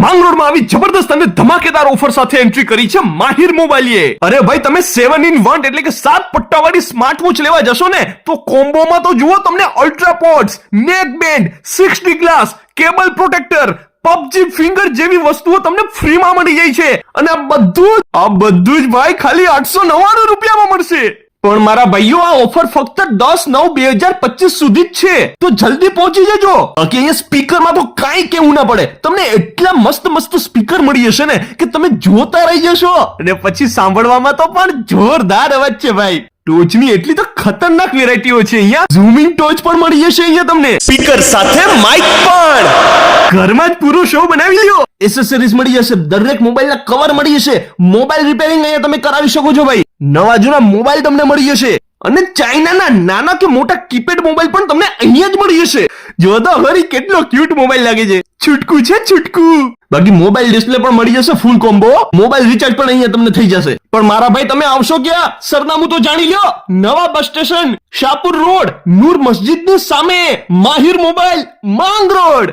માંગરોળમાં આવી જબરદસ્ત અને ધમાકેદાર ઓફર સાથે એન્ટ્રી કરી છે માહિર મોબાઈલે. અરે ભાઈ, તમે 7-in-1 એટલે કે 7 પટ્ટાવાળી સ્માર્ટ વોચ લેવા જશો ને તો કોમ્બોમાં તો જુઓ તમને અલ્ટ્રા પોડ્સ, નેક band, 6D glass, cable protractor, PUBG finger જેવી વસ્તુઓ તમને ફ્રીમાં મળી જાય છે. અને આ બધું જ ભાઈ ખાલી 899 રૂપિયામાં મળશે. પણ મારા ભાઈઓ, આ ઓફર ફક્ત 10/9/2025 સુધી જ છે, તો જલ્દી પહોંચી જજો. બાકી અહીંયા સ્પીકરમાં તો કાંઈ કેવું ના પડે. તમને એટલા મસ્ત સ્પીકર મળી જશે ને કે તમે જોતા રહી જશો. અને પછી સાંભળવામાં તો પણ જોરદાર અવાજ છે ભાઈ. ટોચની એટલી તો ખતરનાક વેરાયટીઓ છે અહીંયા. ઝૂમિંગ ટોચ પણ મળી જશે અહીંયા તમને, સ્પીકર સાથે માઇક પણ. ઘરમાં જ પૂરો શો બનાવી લ્યો. એસેસરીઝ મળી જશે, દરેક મોબાઈલના કવર મળી જશે, મોબાઈલ રિપેરિંગ અહીંયા તમે કરાવી શકો છો ભાઈ. નવા જૂના મોબાઈલ તમને મળી જશે અને ચાઇનાના નાના કે મોટા કીપેડ મોબાઈલ પણ તમને અહીંયા જ મળી જશે. જો તો હરી કેટલો ક્યુટ મોબાઈલ લાગે છે. છૂટકું છે છૂટકું. બાકી મોબાઈલ ડિસ્પ્લે પણ મળી જશે ફૂલ કોમ્બો. મોબાઈલ રિચાર્જ પણ અહીંયા તમને થઈ જશે. પણ મારા ભાઈ, તમે આવશો ક્યાં? સરનામું તો જાણી લ્યો. નવા બસ સ્ટેશન, શાહપુર રોડ, નૂર મસ્જિદની સામે, માહિર મોબાઈલ, માંગરોળ.